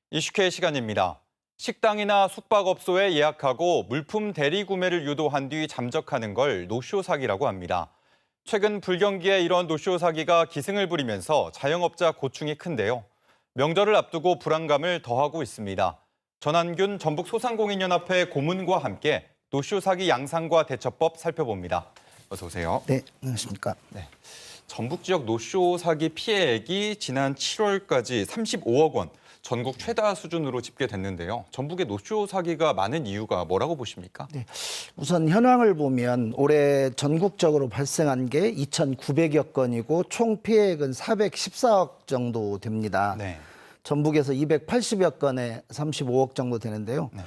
이슈K 시간입니다. 식당이나 숙박업소에 예약하고 물품 대리 구매를 유도한 뒤 잠적하는 걸 노쇼 사기라고 합니다. 최근 불경기에 이런 노쇼 사기가 기승을 부리면서 자영업자 고충이 큰데요. 명절을 앞두고 불안감을 더하고 있습니다. 전한균 전북소상공인연합회 고문과 함께 노쇼 사기 양상과 대처법 살펴봅니다. 어서 오세요. 네, 안녕하십니까. 네. 전북 지역 노쇼 사기 피해액이 지난 7월까지 35억 원, 전국 최다 수준으로 집계됐는데요. 전북의 노쇼 사기가 많은 이유가 뭐라고 보십니까? 네, 우선 현황을 보면 올해 전국적으로 발생한 게 2,900여 건이고 총 피해액은 414억 정도 됩니다. 네. 전북에서 280여 건에 35억 정도 되는데요. 네.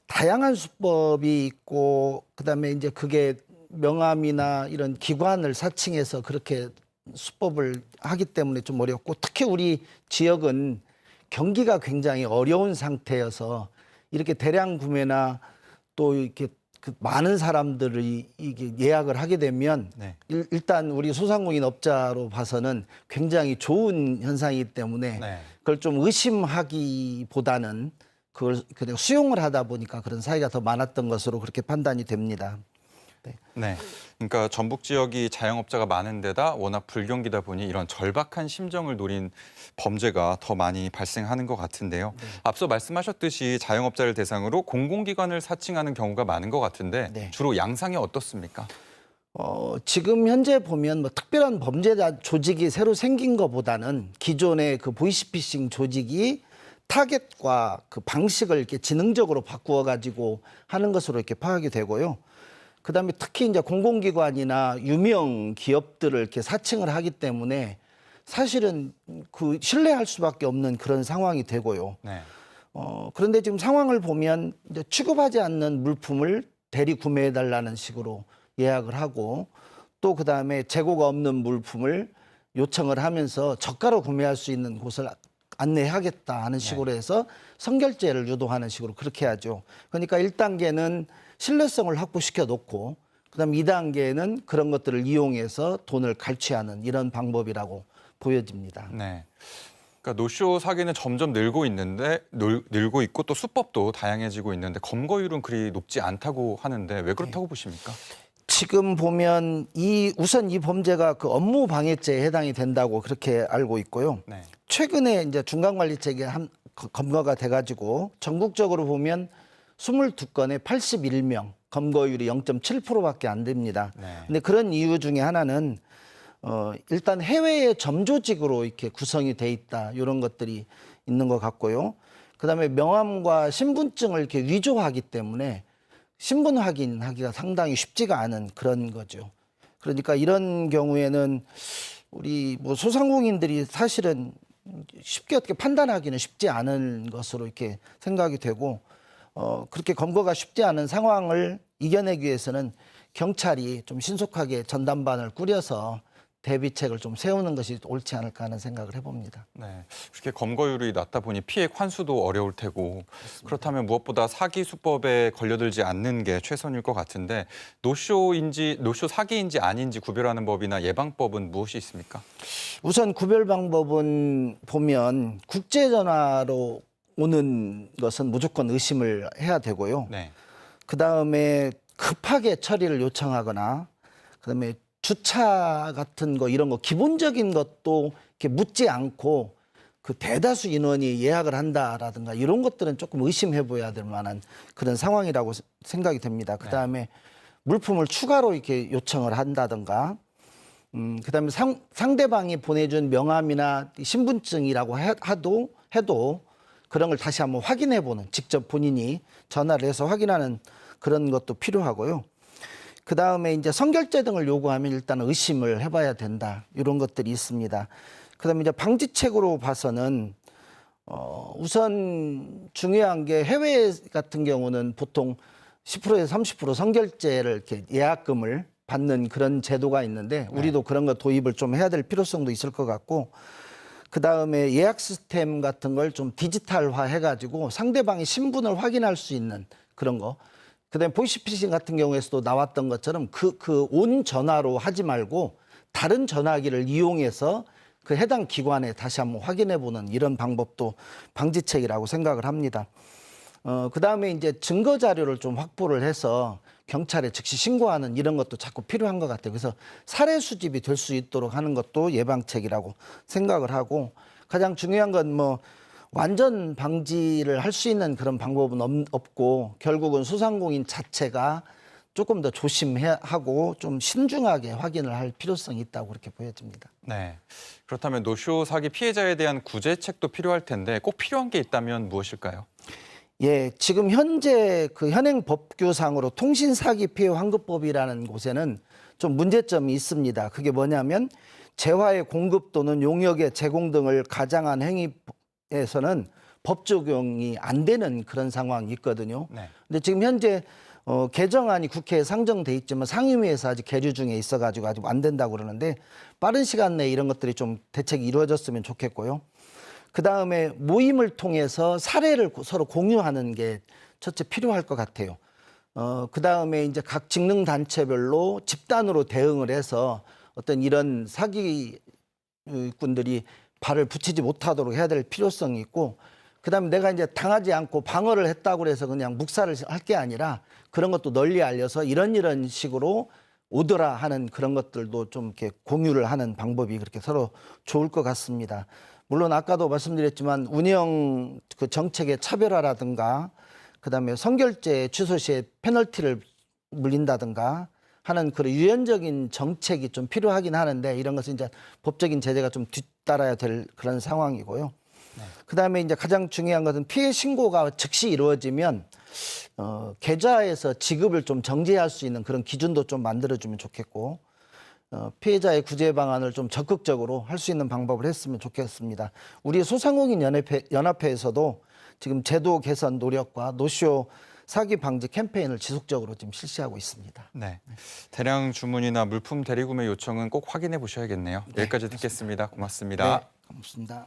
다양한 수법이 있고 그다음에 이제 그게 명함이나 이런 기관을 사칭해서 그렇게 수법을 하기 때문에 좀 어렵고, 특히 우리 지역은 경기가 굉장히 어려운 상태여서 이렇게 대량 구매나 또 이렇게 그 많은 사람들이 이게 예약을 하게 되면 네. 일단 우리 소상공인 업자로 봐서는 굉장히 좋은 현상이기 때문에 네. 그걸 좀 의심하기보다는 그걸 그냥 수용을 하다 보니까 그런 사기가 더 많았던 것으로 그렇게 판단이 됩니다. 네. 그러니까 전북 지역이 자영업자가 많은 데다 워낙 불경기다 보니 이런 절박한 심정을 노린 범죄가 더 많이 발생하는 것 같은데요. 네. 앞서 말씀하셨듯이 자영업자를 대상으로 공공기관을 사칭하는 경우가 많은 것 같은데 네. 주로 양상이 어떻습니까? 지금 현재 보면 뭐 특별한 범죄자 조직이 새로 생긴 것보다는 기존의 그 보이스피싱 조직이 타겟과 그 방식을 이렇게 지능적으로 바꾸어 가지고 하는 것으로 이렇게 파악이 되고요. 그다음에 특히 이제 공공기관이나 유명 기업들을 이렇게 사칭을 하기 때문에 사실은 그 신뢰할 수밖에 없는 그런 상황이 되고요. 네. 그런데 지금 상황을 보면 이제 취급하지 않는 물품을 대리 구매해 달라는 식으로 예약을 하고, 또 그다음에 재고가 없는 물품을 요청을 하면서 저가로 구매할 수 있는 곳을 안내하겠다 하는 식으로 해서 선결제를 유도하는 식으로 그렇게 하죠. 그러니까 1단계는 신뢰성을 확보시켜 놓고 그다음에 2단계는 그런 것들을 이용해서 돈을 갈취하는 이런 방법이라고 보여집니다. 네. 그러니까 노쇼 사기는 점점 늘고 있고 또 수법도 다양해지고 있는데 검거율은 그리 높지 않다고 하는데 왜 그렇다고 보십니까? 지금 보면 우선 이 범죄가 그 업무 방해죄에 해당이 된다고 그렇게 알고 있고요. 네. 최근에 이제 중간관리책이 검거가 돼가지고 전국적으로 보면 22건에 81명, 검거율이 0.7%밖에 안 됩니다. 네. 근데 그런 이유 중에 하나는 일단 해외의 점조직으로 이렇게 구성이 돼 있다, 이런 것들이 있는 것 같고요. 그다음에 명함과 신분증을 이렇게 위조하기 때문에 신분 확인하기가 상당히 쉽지가 않은 그런 거죠. 그러니까 이런 경우에는 우리 뭐 소상공인들이 사실은 쉽게 어떻게 판단하기는 쉽지 않은 것으로 이렇게 생각이 되고, 그렇게 검거가 쉽지 않은 상황을 이겨내기 위해서는 경찰이 좀 신속하게 전담반을 꾸려서 대비책을 좀 세우는 것이 옳지 않을까 하는 생각을 해봅니다. 네, 이렇게 검거율이 낮다 보니 피해 환수도 어려울 테고, 그렇습니다. 그렇다면 무엇보다 사기 수법에 걸려들지 않는 게 최선일 것 같은데 노쇼 사기인지 아닌지 구별하는 법이나 예방법은 무엇이 있습니까? 우선 구별 방법은 보면 국제 전화로 오는 것은 무조건 의심을 해야 되고요. 네. 그다음에 급하게 처리를 요청하거나, 그다음에 주차 같은 거 이런 거 기본적인 것도 이렇게 묻지 않고 그 대다수 인원이 예약을 한다라든가 이런 것들은 조금 의심해 보여야 될 만한 그런 상황이라고 생각이 됩니다. 그다음에 물품을 추가로 이렇게 요청을 한다든가, 그다음에 상대방이 보내준 명함이나 신분증이라고 해도 그런 걸 다시 한번 확인해 보는, 직접 본인이 전화를 해서 확인하는 그런 것도 필요하고요. 그다음에 이제 선결제 등을 요구하면 일단 의심을 해봐야 된다, 이런 것들이 있습니다. 그다음에 이제 방지책으로 봐서는 우선 중요한 게 해외 같은 경우는 보통 10%에서 30% 선결제를 이렇게 예약금을 받는 그런 제도가 있는데 우리도 그런 거 도입을 좀 해야 될 필요성도 있을 것 같고, 그다음에 예약 시스템 같은 걸 좀 디지털화 해가지고 상대방의 신분을 확인할 수 있는 그런 거. 그다음에 보이스피싱 같은 경우에서도 나왔던 것처럼 온 전화로 하지 말고 다른 전화기를 이용해서 그 해당 기관에 다시 한번 확인해보는 이런 방법도 방지책이라고 생각을 합니다. 그다음에 이제 증거 자료를 좀 확보를 해서 경찰에 즉시 신고하는 이런 것도 자꾸 필요한 것 같아요. 그래서 사례 수집이 될 수 있도록 하는 것도 예방책이라고 생각을 하고, 가장 중요한 건 뭐 완전 방지를 할 수 있는 그런 방법은 없고, 결국은 소상공인 자체가 조금 더 조심하고 좀 신중하게 확인을 할 필요성이 있다고 그렇게 보여집니다. 네. 그렇다면 노쇼 사기 피해자에 대한 구제책도 필요할 텐데 꼭 필요한 게 있다면 무엇일까요? 예, 지금 현재 그 현행 법규상으로 통신사기 피해 환급법이라는 곳에는 좀 문제점이 있습니다. 그게 뭐냐면 재화의 공급 또는 용역의 제공 등을 가장한 행위에서는 법 적용이 안 되는 그런 상황이 있거든요. 네. 근데 지금 현재 개정안이 국회에 상정돼 있지만 상임위에서 아직 계류 중에 있어가지고 아직 안 된다고 그러는데, 빠른 시간 내에 이런 것들이 좀 대책이 이루어졌으면 좋겠고요. 그다음에 모임을 통해서 사례를 서로 공유하는 게 첫째 필요할 것 같아요. 그다음에 이제 각 직능 단체별로 집단으로 대응을 해서 어떤 이런 사기꾼들이 발을 붙이지 못하도록 해야 될 필요성이 있고, 그다음에 내가 이제 당하지 않고 방어를 했다고 해서 그냥 묵살을 할 게 아니라 그런 것도 널리 알려서 이런 식으로 오더라 하는 그런 것들도 좀 이렇게 공유를 하는 방법이 그렇게 서로 좋을 것 같습니다. 물론 아까도 말씀드렸지만 운영 그 정책의 차별화라든가, 그다음에 선결제 취소 시에 페널티를 물린다든가 하는 그런 유연적인 정책이 좀 필요하긴 하는데, 이런 것은 이제 법적인 제재가 좀 뒤따라야 될 그런 상황이고요. 그다음에 이제 가장 중요한 것은 피해 신고가 즉시 이루어지면 계좌에서 지급을 좀 정지할 수 있는 그런 기준도 좀 만들어주면 좋겠고, 피해자의 구제 방안을 좀 적극적으로 할 수 있는 방법을 했으면 좋겠습니다. 우리 소상공인 연합회에서도 지금 제도 개선 노력과 노쇼 사기 방지 캠페인을 지속적으로 지금 실시하고 있습니다. 네. 대량 주문이나 물품 대리구매 요청은 꼭 확인해 보셔야겠네요. 네, 여기까지 듣겠습니다. 고맙습니다. 네, 고맙습니다.